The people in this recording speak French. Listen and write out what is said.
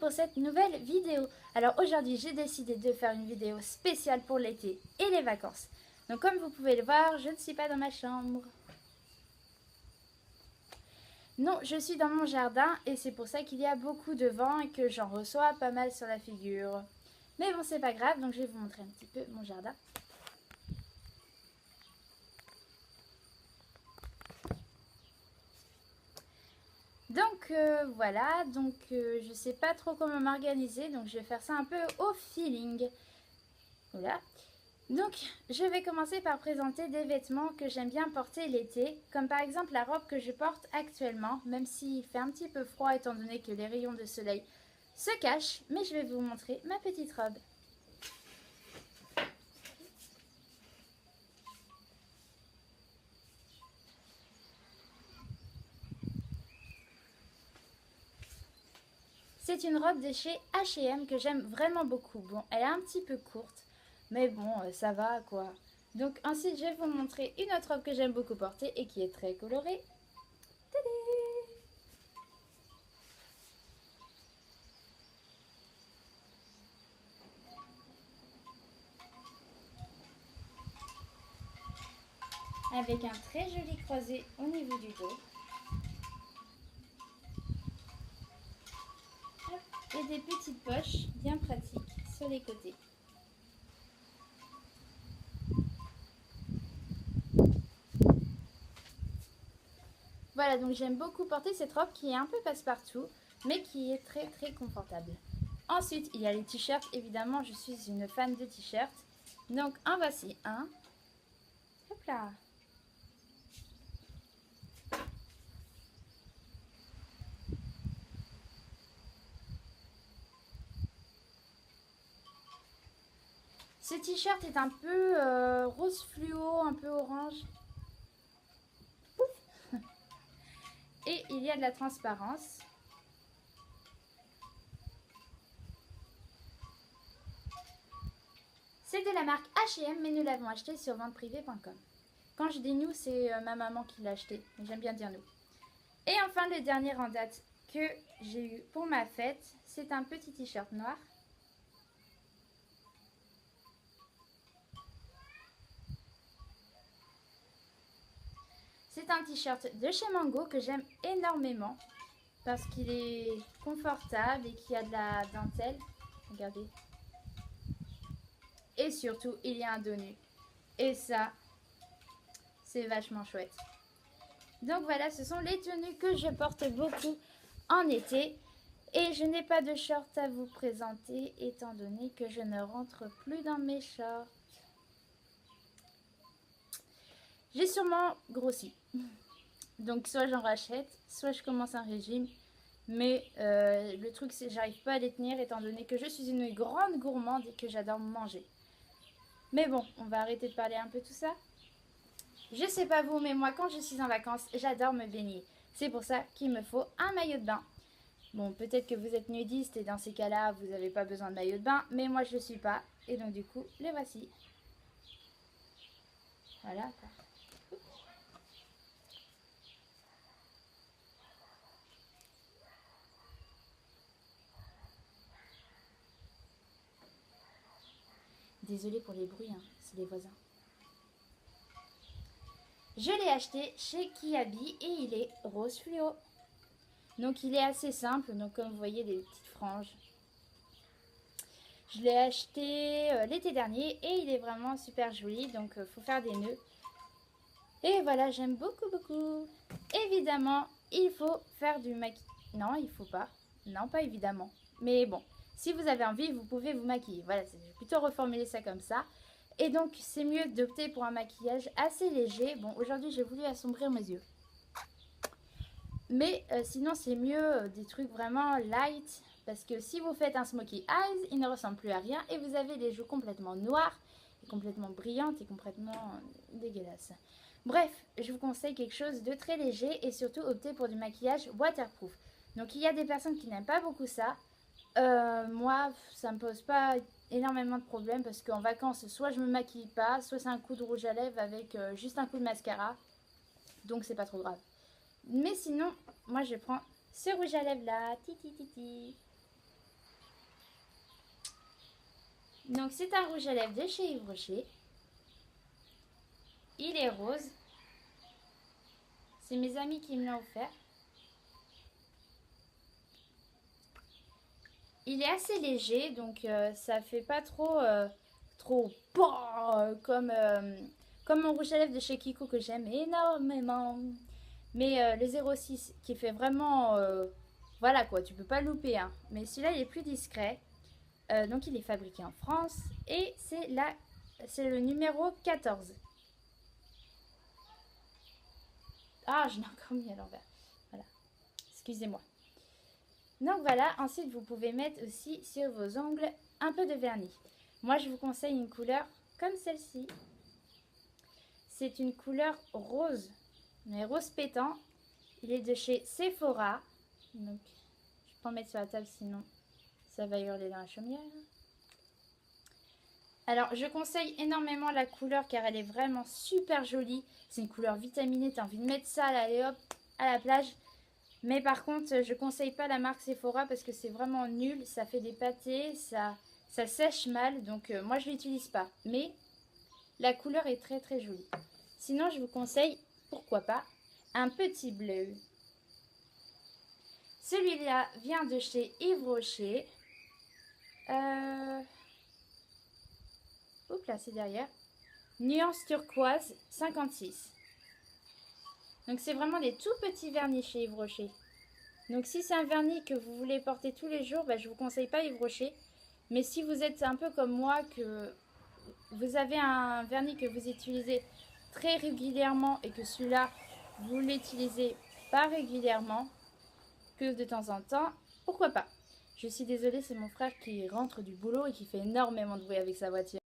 pour cette nouvelle vidéo. Alors aujourd'hui j'ai décidé de faire une vidéo spéciale pour l'été et les vacances. Donc comme vous pouvez le voir, je ne suis pas dans ma chambre. Non, je suis dans mon jardin et c'est pour ça qu'il y a beaucoup de vent et que j'en reçois pas mal sur la figure. Mais bon, c'est pas grave, donc je vais vous montrer un petit peu mon jardin. Donc voilà, donc je sais pas trop comment m'organiser, donc je vais faire ça un peu au feeling. Voilà. Donc je vais commencer par présenter des vêtements que j'aime bien porter l'été, comme par exemple la robe que je porte actuellement, même s'il fait un petit peu froid étant donné que les rayons de soleil se cachent, mais je vais vous montrer ma petite robe. C'est une robe de chez H&M que j'aime vraiment beaucoup. Bon, elle est un petit peu courte, mais bon, ça va quoi. Donc ensuite, je vais vous montrer une autre robe que j'aime beaucoup porter et qui est très colorée. Tadam! Avec un très joli croisé au niveau du dos. Et des petites poches bien pratiques sur les côtés. Voilà, donc j'aime beaucoup porter cette robe qui est un peu passe-partout, mais qui est très très confortable. Ensuite, il y a les t-shirts. Évidemment, je suis une fan de t-shirts. Donc, en voici un. Hop là! Ce t-shirt est un peu rose fluo, un peu orange. Pouf. Et il y a de la transparence. C'est de la marque H&M, mais nous l'avons acheté sur venteprivée.com. Quand je dis nous, c'est ma maman qui l'a acheté. J'aime bien dire nous. Et enfin, le dernier en date que j'ai eu pour ma fête, c'est un petit t-shirt noir. C'est un t-shirt de chez Mango que j'aime énormément parce qu'il est confortable et qu'il y a de la dentelle. Regardez. Et surtout, il y a un dos nu. Et ça, c'est vachement chouette. Donc voilà, ce sont les tenues que je porte beaucoup en été. Et je n'ai pas de short à vous présenter étant donné que je ne rentre plus dans mes shorts. J'ai sûrement grossi. Donc soit j'en rachète, soit je commence un régime. Mais le truc c'est que j'arrive pas à les tenir étant donné que je suis une grande gourmande et que j'adore manger. Mais bon, on va arrêter de parler un peu tout ça. Je sais pas vous, mais moi quand je suis en vacances, j'adore me baigner. C'est pour ça qu'il me faut un maillot de bain. Bon, peut-être que vous êtes nudiste et dans ces cas-là, vous n'avez pas besoin de maillot de bain, mais moi je le suis pas. Et donc du coup, les voici. Voilà. Désolée pour les bruits, hein, c'est les voisins. Je l'ai acheté chez Kiabi et il est rose fluo. Donc il est assez simple, donc comme vous voyez des petites franges. Je l'ai acheté l'été dernier et il est vraiment super joli, donc il faut faire des nœuds. Et voilà, j'aime beaucoup beaucoup. Évidemment, il faut faire du maquillage. Non, il faut pas. Non, pas évidemment. Mais bon, si vous avez envie, vous pouvez vous maquiller. Voilà, je vais plutôt reformuler ça comme ça. Et donc, c'est mieux d'opter pour un maquillage assez léger. Bon, aujourd'hui, j'ai voulu assombrir mes yeux. Mais sinon, c'est mieux des trucs vraiment light. Parce que si vous faites un smokey eyes, il ne ressemble plus à rien. Et vous avez les joues complètement noires, et complètement brillantes et complètement dégueulasses. Bref, je vous conseille quelque chose de très léger et surtout optez pour du maquillage waterproof. Donc il y a des personnes qui n'aiment pas beaucoup ça. Moi, ça me pose pas énormément de problèmes parce qu'en vacances, soit je me maquille pas, soit c'est un coup de rouge à lèvres avec juste un coup de mascara. Donc c'est pas trop grave. Mais sinon, moi je prends ce rouge à lèvres là, titi titi. Donc c'est un rouge à lèvres de chez Yves Rocher. Il est rose. C'est mes amis qui me l'ont offert. Il est assez léger, donc ça fait pas trop comme mon rouge à lèvres de chez Kiko que j'aime énormément. Mais le 06 qui fait vraiment voilà quoi, tu peux pas louper hein. Mais celui-là il est plus discret. Donc il est fabriqué en France et c'est le numéro 14. Ah, je l'ai encore mis à l'envers. Voilà. Excusez-moi. Donc voilà, ensuite vous pouvez mettre aussi sur vos ongles un peu de vernis. Moi je vous conseille une couleur comme celle-ci. C'est une couleur rose, mais rose pétant. Il est de chez Sephora. Donc je peux en mettre sur la table sinon ça va hurler dans la chaumière. Alors je conseille énormément la couleur car elle est vraiment super jolie. C'est une couleur vitaminée, tu as envie de mettre ça, allez hop, à la plage. Mais par contre, je conseille pas la marque Sephora parce que c'est vraiment nul. Ça fait des pâtés, ça sèche mal. Donc moi, je l'utilise pas. Mais la couleur est très très jolie. Sinon, je vous conseille, pourquoi pas, un petit bleu. Celui-là vient de chez Yves Rocher. Oups, là, c'est derrière. Nuance turquoise 56. Donc c'est vraiment des tout petits vernis chez Yves Rocher. Donc si c'est un vernis que vous voulez porter tous les jours, je ne vous conseille pas Yves Rocher. Mais si vous êtes un peu comme moi, que vous avez un vernis que vous utilisez très régulièrement et que celui-là, vous l'utilisez pas régulièrement, que de temps en temps, pourquoi pas. Je suis désolée, c'est mon frère qui rentre du boulot et qui fait énormément de bruit avec sa voiture.